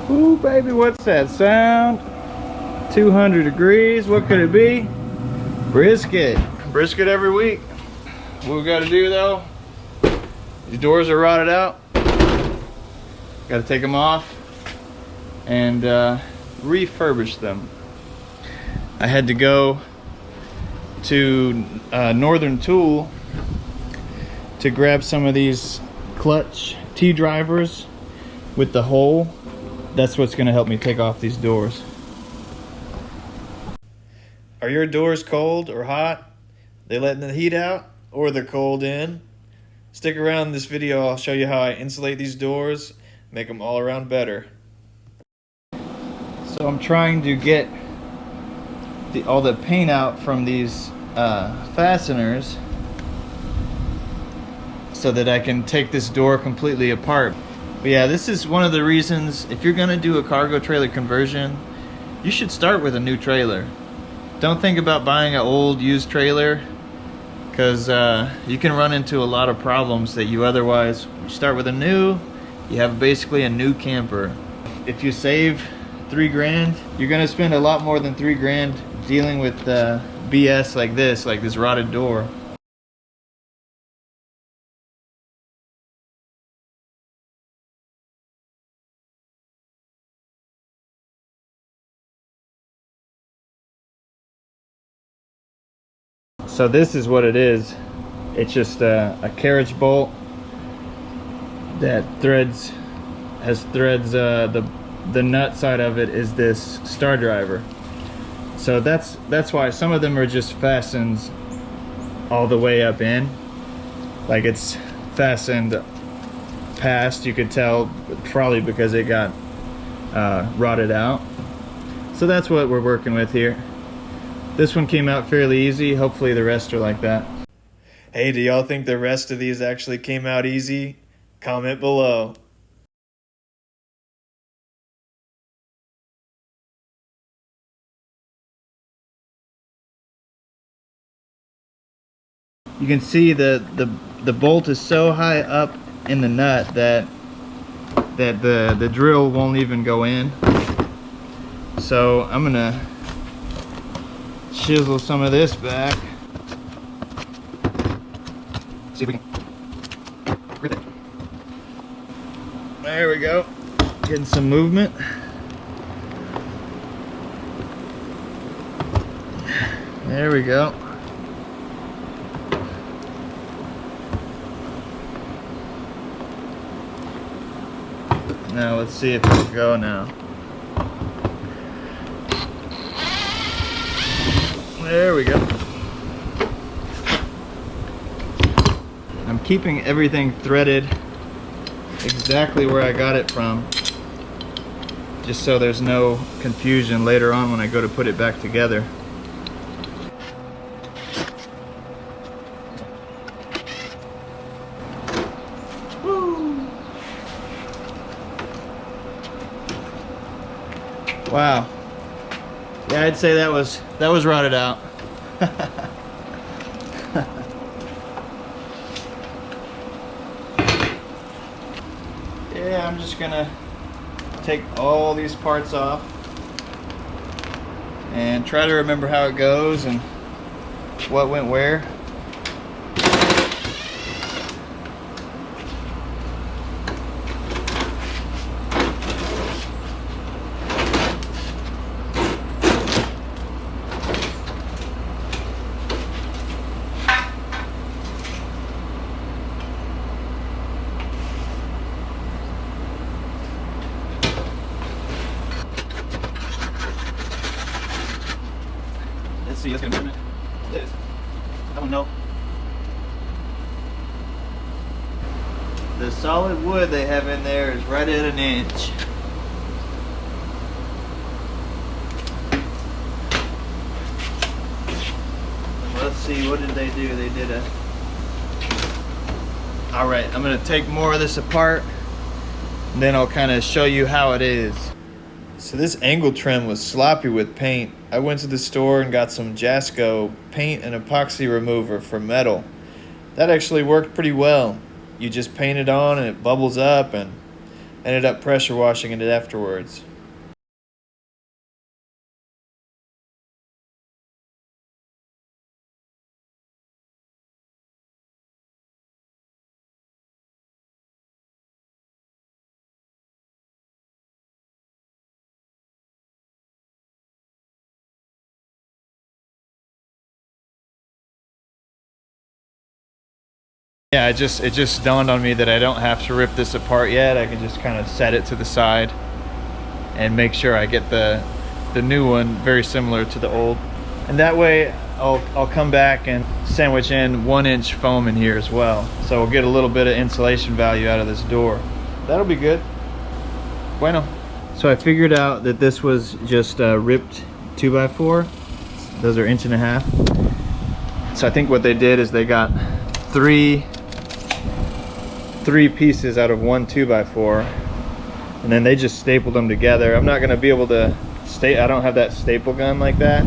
Ooh, baby, what's that sound? 200 degrees, what could it be? Brisket. Brisket every week. What we gotta do though, these doors are rotted out. Gotta take them off and refurbish them. I had to go to Northern Tool to grab some of these clutch T-drivers with the hole. That's what's gonna help me take off these doors. Are your doors cold or hot? They letting the heat out or they're cold in? Stick around in this video, I'll show you how I insulate these doors, make them all around better. So I'm trying to get all the paint out from these fasteners so that I can take this door completely apart. But yeah, this is one of the reasons, if you're gonna do a cargo trailer conversion, you should start with a new trailer. Don't think about buying an old used trailer, because you can run into a lot of problems that you otherwise. You start with a new, you have basically a new camper. If you save $3 grand, you're gonna spend a lot more than $3 grand dealing with BS like this rotted door. So this is what it is. It's just a carriage bolt that has threads. The nut side of it is this star driver. So that's why some of them are just fastened all the way up in. Like it's fastened past, you could tell, probably because it got rotted out. So that's what we're working with here. This one came out fairly easy. Hopefully the rest are like that. Hey, do y'all think the rest of these actually came out easy? Comment below. You can see the bolt is so high up in the nut that the drill won't even go in. So I'm gonna chisel some of this back. See if we can rip it. There we go. Getting some movement. There we go. Now let's see if it'll go now. There we go. I'm keeping everything threaded exactly where I got it from, just so there's no confusion later on when I go to put it back together. Woo. Wow. Yeah, I'd say that was rotted out. Yeah, I'm just gonna take all these parts off and try to remember how it goes and what went where. Let's see, let's get a movement. This. Oh no. The solid wood they have in there is right at an inch. Let's see, what did they do? They did a... Alright, I'm going to take more of this apart, and then I'll kind of show you how it is. So this angle trim was sloppy with paint. I went to the store and got some Jasco paint and epoxy remover for metal. That actually worked pretty well. You just paint it on and it bubbles up, and Ended up pressure washing it afterwards. Yeah, it just dawned on me that I don't have to rip this apart yet. I can just kind of set it to the side and make sure I get the new one very similar to the old. And that way I'll come back and sandwich in 1-inch foam in here as well. So we'll get a little bit of insulation value out of this door. That'll be good. Bueno. So I figured out that this was just a ripped 2x4. Those are 1.5 inches. So I think what they did is they got three pieces out of one 2x4, and then they just stapled them together. I'm not gonna be able to I don't have that staple gun like that,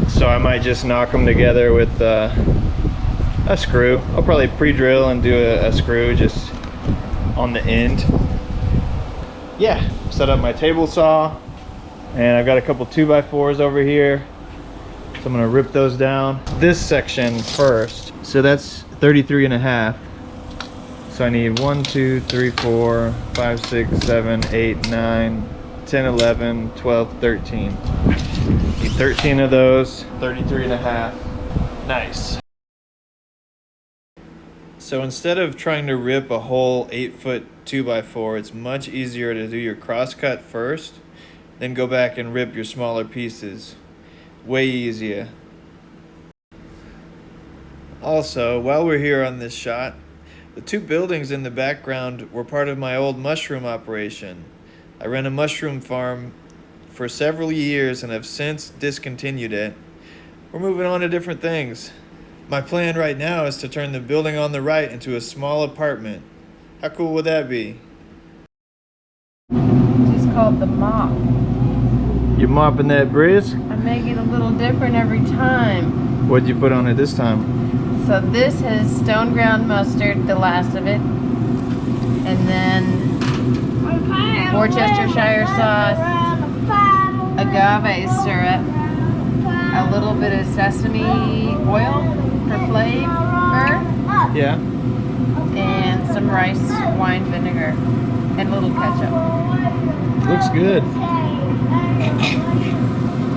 so I might just knock them together with a screw. I'll probably pre-drill and do a screw just on the end. Yeah, set up my table saw, and I've got a couple 2x4s over here, so I'm gonna rip those down. This section first, so that's 33.5. So I need 1, 2, 3, 4, 5, 6, 7, 8, 9, 10, 11, 12, 13. Need 13 of those, 33.5. Nice. So instead of trying to rip a whole 8-foot 2x4, it's much easier to do your cross cut first, then go back and rip your smaller pieces. Way easier. Also, while we're here on this shot, the two buildings in the background were part of my old mushroom operation. I ran a mushroom farm for several years and have since discontinued it. We're moving on to different things. My plan right now is to turn the building on the right into a small apartment. How cool would that be? It's called the mop. You're mopping that brisk? I make it a little different every time. What'd you put on it this time? So this has stone ground mustard, the last of it, and then Worcestershire sauce, agave syrup, a little bit of sesame oil for flavor, Yeah. and some rice wine vinegar, and a little ketchup. Looks good.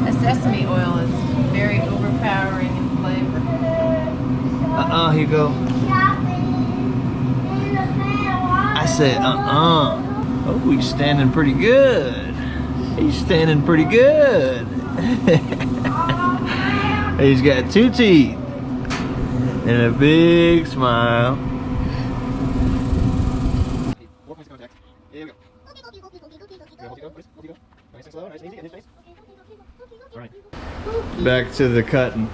The sesame oil is very overpowering in flavor. Hugo. I said, Oh, he's standing pretty good. He's standing pretty good. He's got 2 teeth and a big smile. Back to the cutting.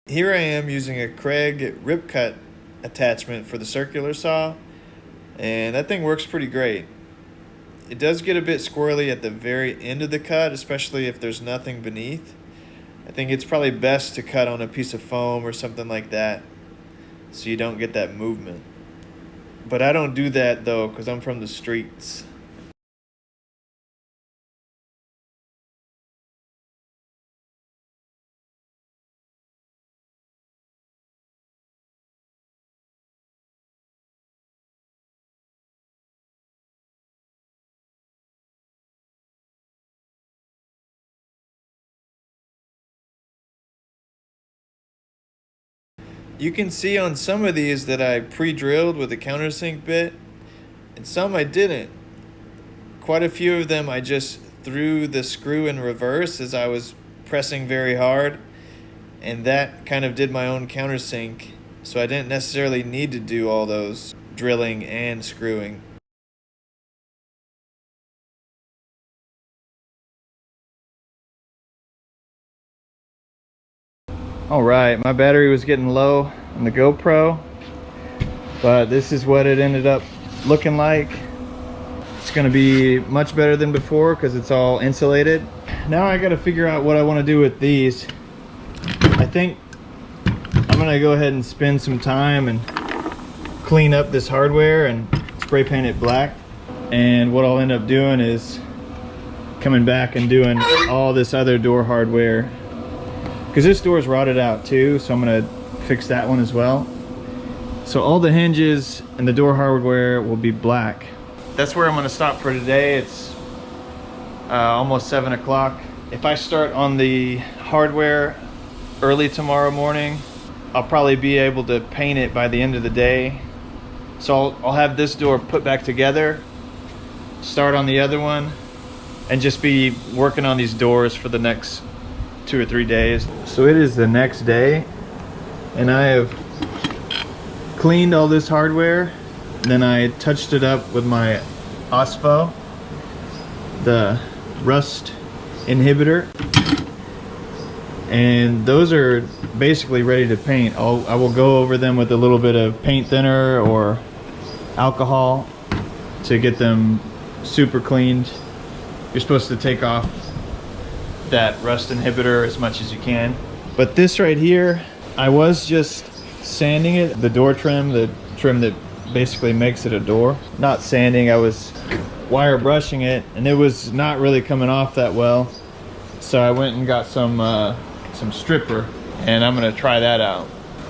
Here I am using a Kreg rip cut attachment for the circular saw, and that thing works pretty great. It does get a bit squirrely at the very end of the cut, especially if there's nothing beneath. I think it's probably best to cut on a piece of foam or something like that so you don't get that movement. But I don't do that though because I'm from the streets. You can see on some of these that I pre-drilled with a countersink bit, and some I didn't. Quite a few of them I just threw the screw in reverse as I was pressing very hard, and that kind of did my own countersink, so I didn't necessarily need to do all those drilling and screwing. All right, my battery was getting low on the GoPro, but this is what it ended up looking like. It's gonna be much better than before because it's all insulated. Now I gotta figure out what I wanna do with these. I think I'm gonna go ahead and spend some time and clean up this hardware and spray paint it black. And what I'll end up doing is coming back and doing all this other door hardware, because this door is rotted out too, so I'm gonna fix that one as well. So all the hinges and the door hardware will be black. That's where I'm gonna stop for today. It's almost 7 o'clock. If I start on the hardware early tomorrow morning, I'll probably be able to paint it by the end of the day. So I'll have this door put back together, start on the other one, and just be working on these doors for the next 2 or 3 days. So it is the next day, and I have cleaned all this hardware. Then I touched it up with my OSPO, the rust inhibitor, and those are basically ready to paint. I will go over them with a little bit of paint thinner or alcohol to get them super cleaned. You're supposed to take off that rust inhibitor as much as you can. But this right here, I was just sanding it, the door trim, the trim that basically makes it a door. Not sanding, I was wire brushing it, and it was not really coming off that well. So I went and got some stripper, and I'm gonna try that out.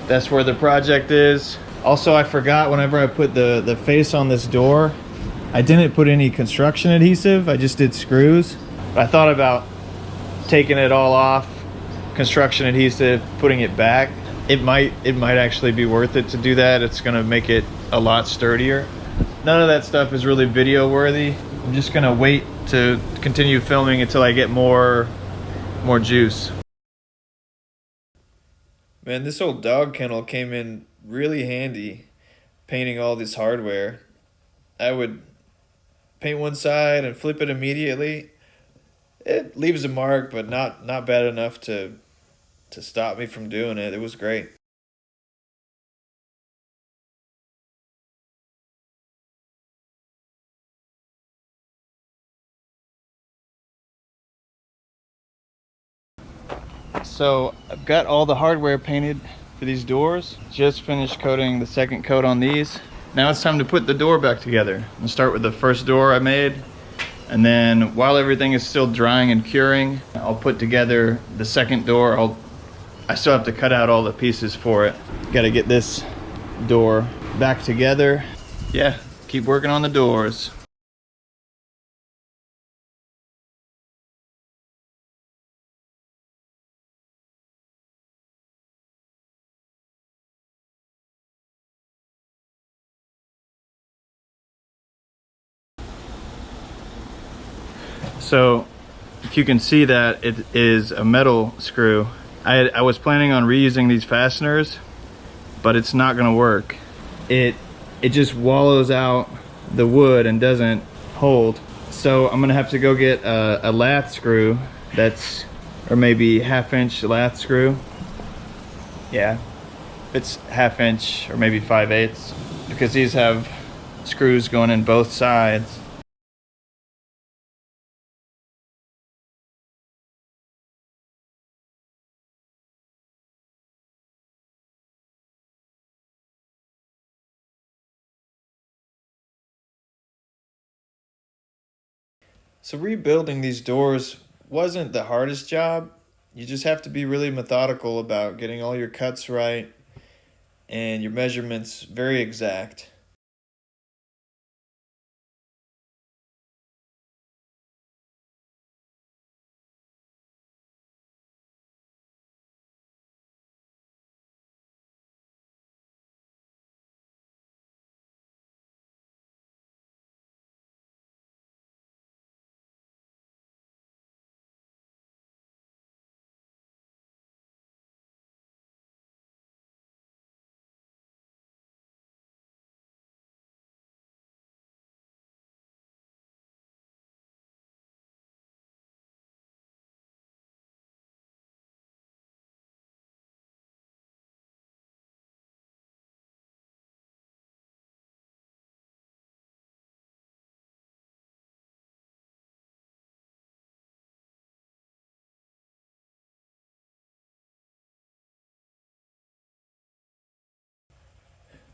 That's where the project is. Also, I forgot, whenever I put the face on this door, I didn't put any construction adhesive, I just did screws. I thought about taking it all off, construction adhesive, putting it back. It might actually be worth it to do that. It's gonna make it a lot sturdier. None of that stuff is really video worthy. I'm just gonna wait to continue filming until I get more juice. Man, this old dog kennel came in really handy, painting all this hardware. I would paint one side and flip it immediately. It leaves a mark, but not bad enough to stop me from doing it. It was great. So I've got all the hardware painted for these doors. Just finished coating the second coat on these. Now it's time to put the door back together. I'll start with the first door I made, and then while everything is still drying and curing, I'll put together the second door. I still have to cut out all the pieces for it. Got to get this door back together. Yeah, keep working on the doors. So if you can see that it is a metal screw. I was planning on reusing these fasteners, but it's not gonna work. It just wallows out the wood and doesn't hold. So I'm gonna have to go get a lath screw or maybe 1/2 inch lath screw. Yeah, it's 1/2 inch or maybe 5/8, because these have screws going in both sides. So rebuilding these doors wasn't the hardest job. You just have to be really methodical about getting all your cuts right and your measurements very exact.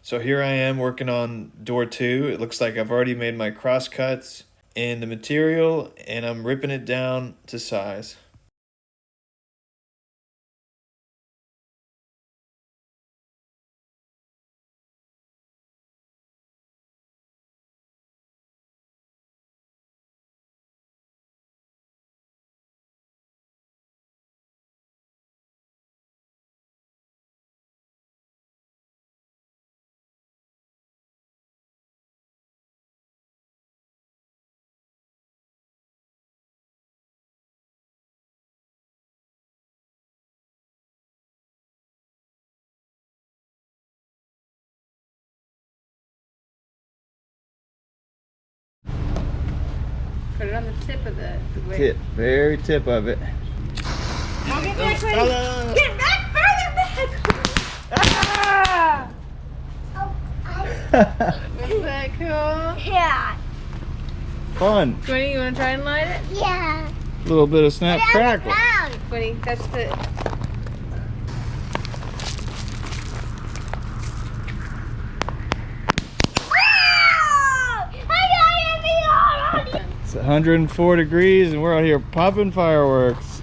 So here I am working on door 2. It looks like I've already made my cross cuts in the material and I'm ripping it down to size. Put it on the tip of the Tip, very tip of it. Get back, Quinny. Get back further back. Isn't that cool? Yeah. Fun. Quinny, you want to try and light it? Yeah. A little bit of snap crackle. Quinny, that's the. It's 104 degrees and we're out here popping fireworks.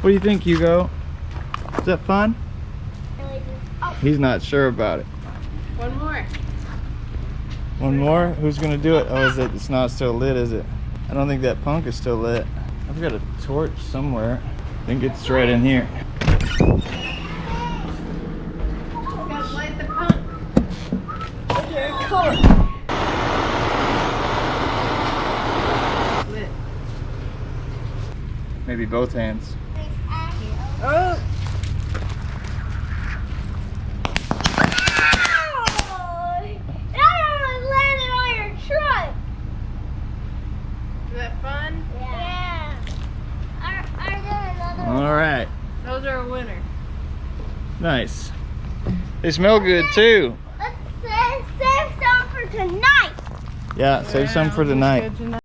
What do you think, Hugo? Is that fun? He's not sure about it. One more. One more? Who's gonna do it? Oh, is it? It's not still lit, is it? I don't think that punk is still lit. I've got a torch somewhere. I think it's right in here. Gotta light the pump. Lit. Maybe both hands. Oh! Is that fun? Yeah. All right. Those are a winner. Nice. They smell good too. Let's save some for tonight. Yeah, save some for tonight. Good to know.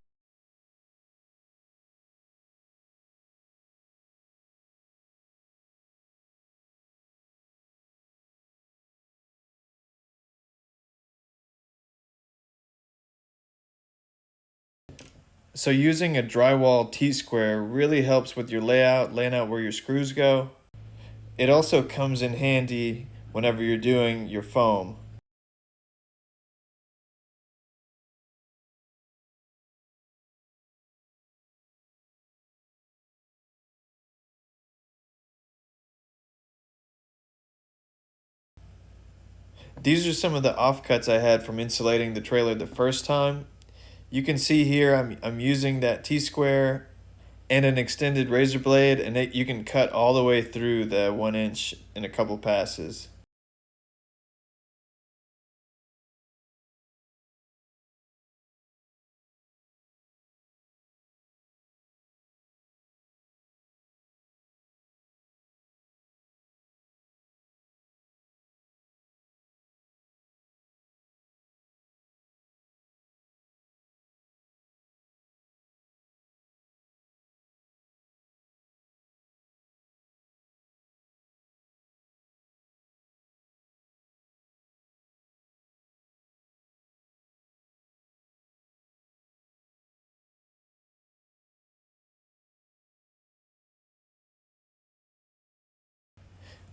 So using a drywall T-square really helps with your layout, laying out where your screws go. It also comes in handy whenever you're doing your foam. These are some of the offcuts I had from insulating the trailer the first time. You can see here I'm using that T-square and an extended razor blade, and you can cut all the way through the 1 inch in a couple passes.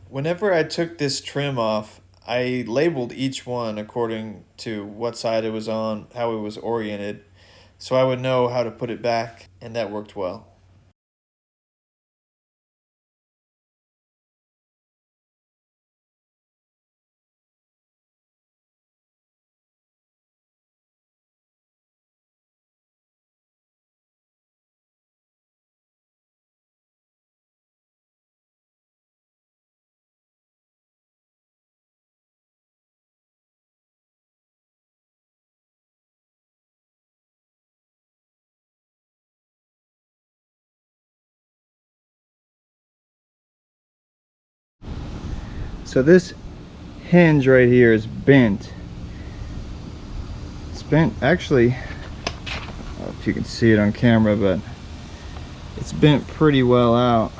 Whenever I took this trim off, I labeled each one according to what side it was on, how it was oriented, so I would know how to put it back, and that worked well. So this hinge right here is bent. It's bent, actually, I don't know if you can see it on camera, but it's bent pretty well out.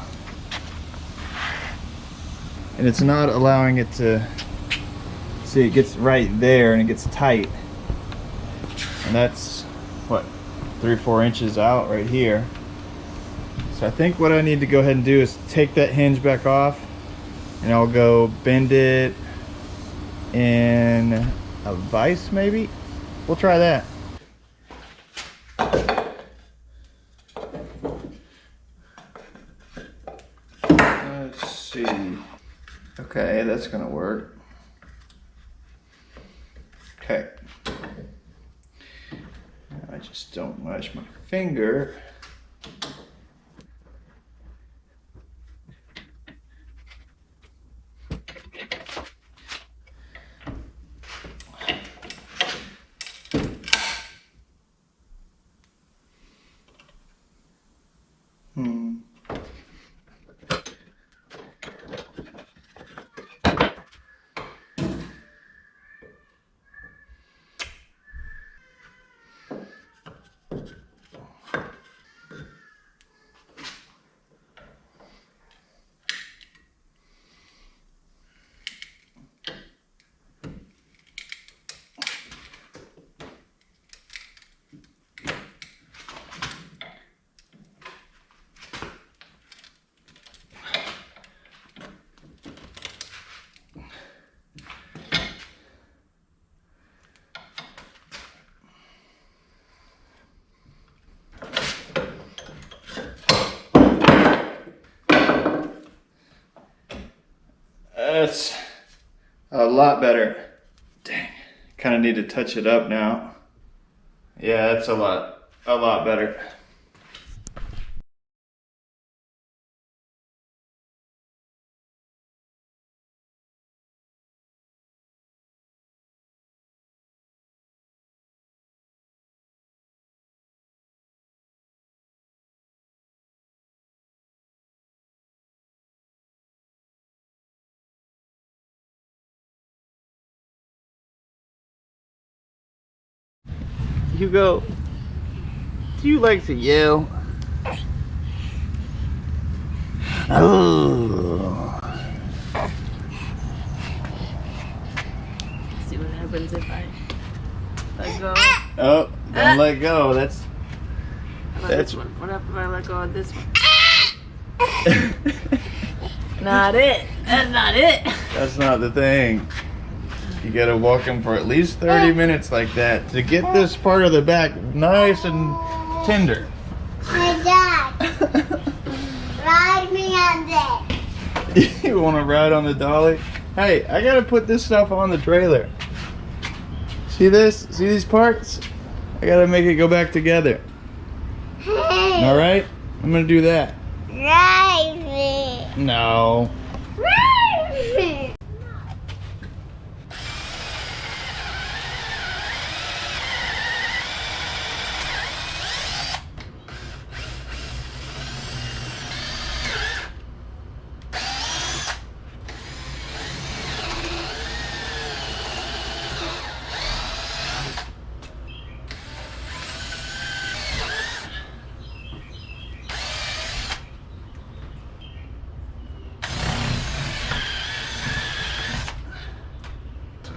and it's not allowing it to. See, it gets right there and it gets tight, and that's what, 3 or 4 inches out right here. So I think what I need to go ahead and do is take that hinge back off, and I'll go bend it in a vise maybe. We'll try that. Let's see. Okay, that's gonna work. Okay. I just don't mash my finger. That's a lot better. Dang, kind of need to touch it up now. Yeah, that's a lot better. Hugo, do you like to yell? Oh. See what happens if I let go. Oh, don't let go. That's This one. What if I let go of this one? Not it. That's not it. that's not the thing. You gotta walk him for at least 30 minutes like that to get this part of the back nice and tender. Hey, Dad. Ride me on this. You wanna ride on the dolly? Hey, I gotta put this stuff on the trailer. See this? See these parts? I gotta make it go back together. Hey. Alright? I'm gonna do that. Ride me. No. Ride me.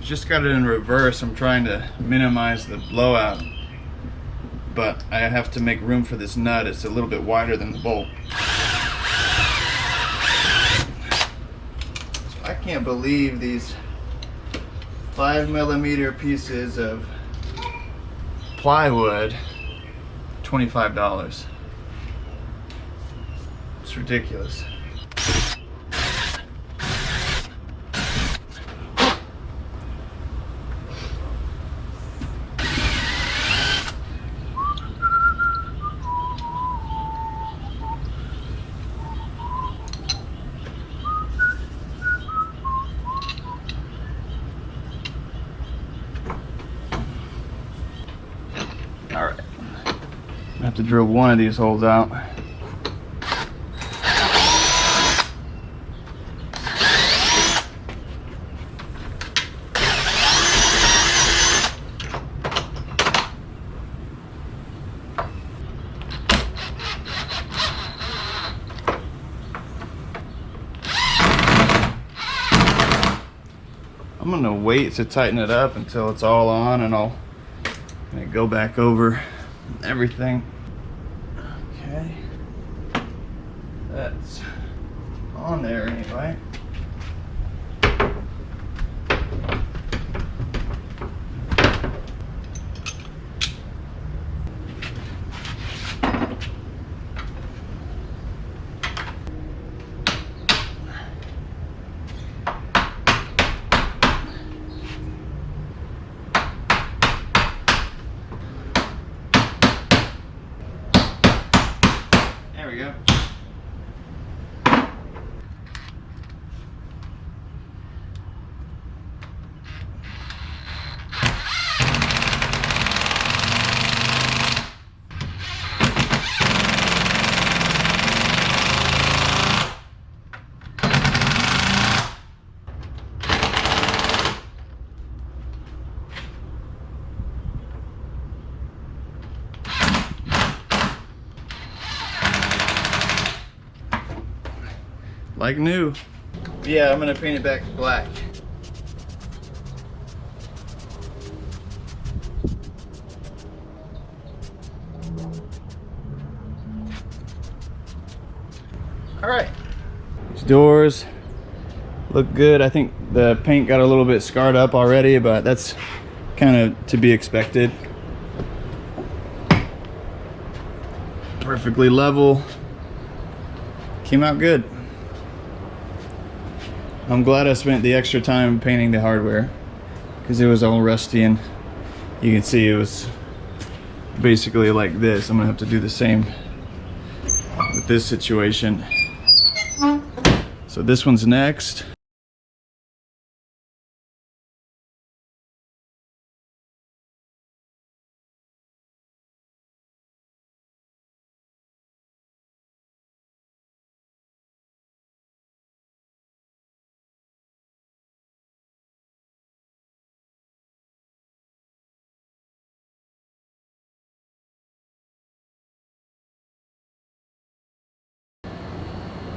Just got it in reverse. I'm trying to minimize the blowout, but I have to make room for this nut. It's a little bit wider than the bolt. So I can't believe these 5mm pieces of plywood, $25. It's ridiculous. Alright. I have to drill one of these holes out. I'm gonna wait to tighten it up until it's all on, and I'll go back over everything. Okay, that's on there anyway. There we go. Like new. Yeah, I'm gonna paint it back black. All right. These doors look good. I think the paint got a little bit scarred up already, but that's kind of to be expected. Perfectly level. Came out good. I'm glad I spent the extra time painting the hardware because it was all rusty, and you can see it was basically like this. I'm gonna have to do the same with this situation. So this one's next.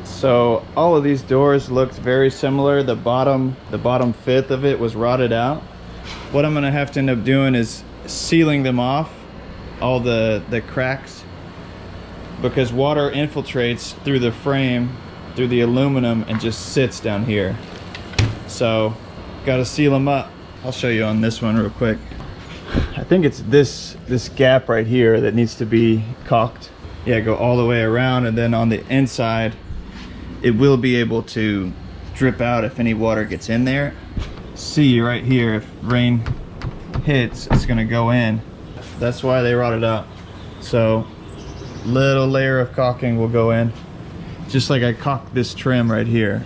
So all of these doors looked very similar. The bottom fifth of it was rotted out. What I'm gonna have to end up doing is sealing them off, all the cracks, because water infiltrates through the frame, through the aluminum, and just sits down here. So gotta seal them up. I'll show you on this one real quick. I think it's this gap right here that needs to be caulked. Yeah, go all the way around, and then on the inside it will be able to drip out if any water gets in there. See right here, if rain hits, it's gonna go in. That's why they rotted out. So little layer of caulking will go in, just like I caulked this trim right here.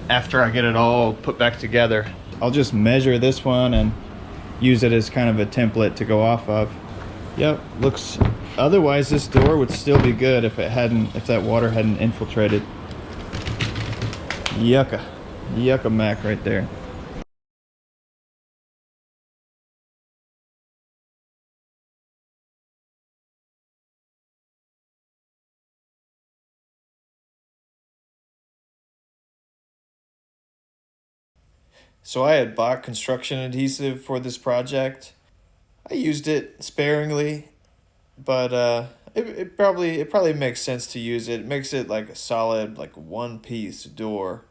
After I get it all put back together, I'll just measure this one and use it as kind of a template to go off of. Yep, looks, otherwise this door would still be good if that water hadn't infiltrated. Yucca mac right there. So I had bought construction adhesive for this project. I used it sparingly, but it probably makes sense to use it. It makes it like a solid, like one piece door,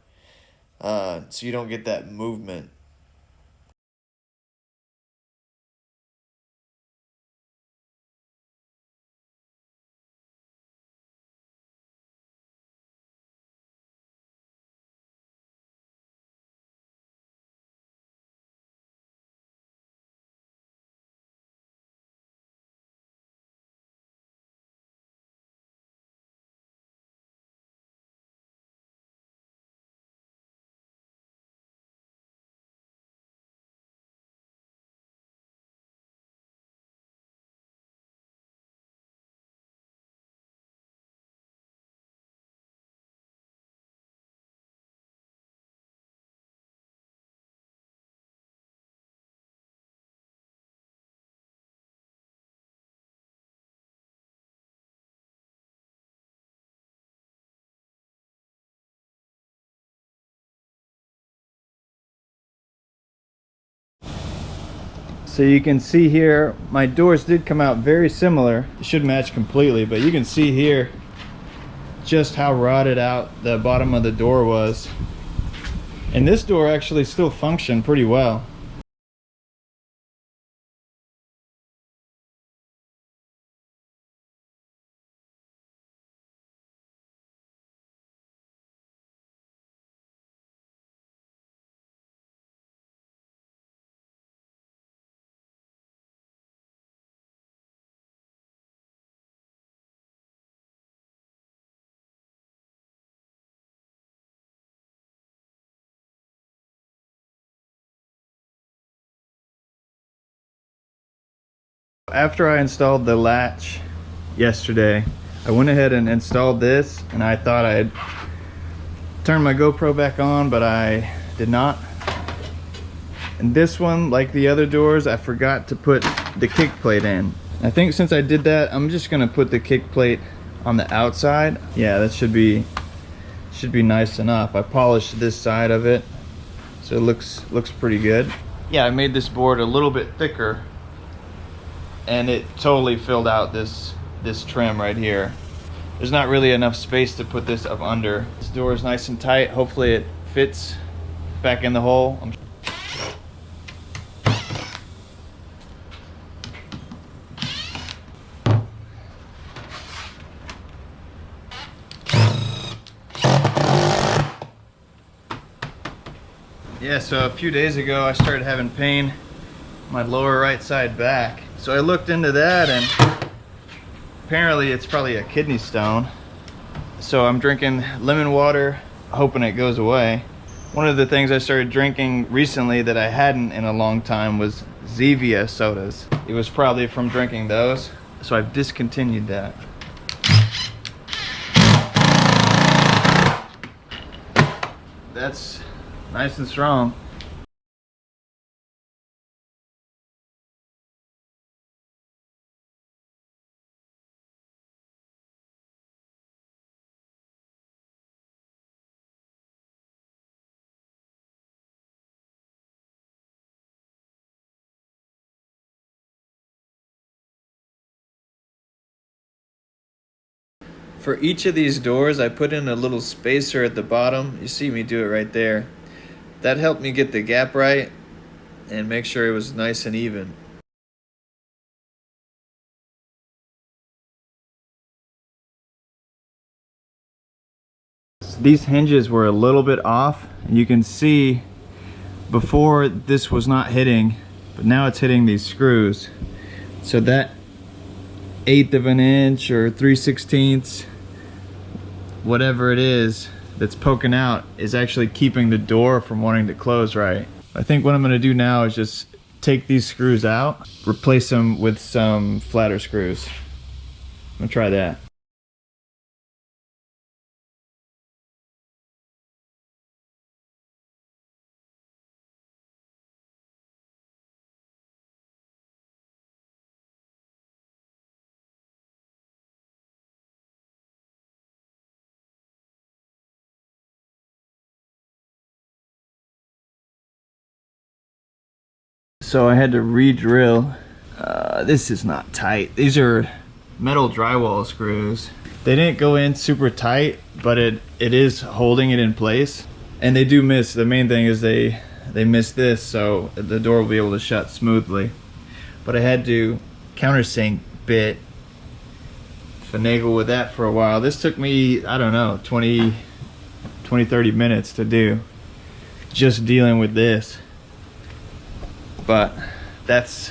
so you don't get that movement. So you can see here, my doors did come out very similar. It should match completely, but you can see here just how rotted out the bottom of the door was. And this door actually still functioned pretty well. After I installed the latch yesterday, I went ahead and installed this, and I thought I'd turn my GoPro back on, but I did not. And this one, like the other doors, I forgot to put the kick plate in. I think since I did that, I'm just gonna put the kick plate on the outside. Yeah, that should be nice enough. I polished this side of it, so it looks pretty good. Yeah, I made this board a little bit thicker, and it totally filled out this trim right here. There's not really enough space to put this up under. This door is nice and tight. Hopefully it fits back in the hole. Yeah, so a few days ago I started having pain in my lower right side back. So I looked into that, and apparently it's probably a kidney stone. So I'm drinking lemon water, hoping it goes away. One of the things I started drinking recently that I hadn't in a long time was Zevia sodas. It was probably from drinking those, so I've discontinued that. That's nice and strong. For each of these doors, I put in a little spacer at the bottom. You see me do it right there. That helped me get the gap right and make sure it was nice and even. These hinges were a little bit off, and you can see before this was not hitting, but now it's hitting these screws. So that 1/8 of an inch or 3/16, whatever it is that's poking out, is actually keeping the door from wanting to close right. I think what I'm going to do now is just take these screws out, replace them with some flatter screws. I'm going to try that. So I had to re-drill. This is not tight. These are metal drywall screws. They didn't go in super tight, but it is holding it in place. And they do miss. The main thing is they miss this, so the door will be able to shut smoothly. But I had to countersink bit, finagle with that for a while. This took me, I don't know, 30 minutes to do, just dealing with this. But that's,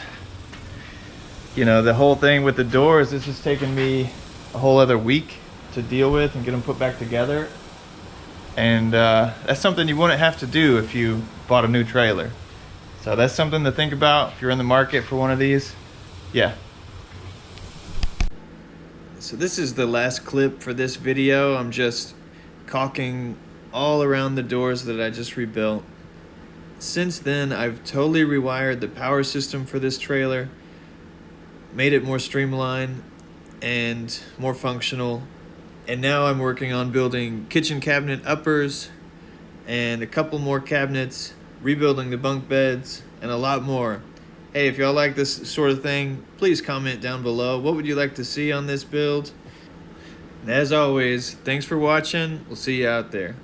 you know, the whole thing with the doors, this has taken me a whole other week to deal with and get them put back together. And that's something you wouldn't have to do if you bought a new trailer. So that's something to think about if you're in the market for one of these. Yeah. So this is the last clip for this video. I'm just caulking all around the doors that I just rebuilt. Since then, I've totally rewired the power system for this trailer, made it more streamlined and more functional, and now I'm working on building kitchen cabinet uppers and a couple more cabinets, rebuilding the bunk beds, and a lot more. Hey, if y'all like this sort of thing, please comment down below. What would you like to see on this build? And as always, thanks for watching. We'll see you out there.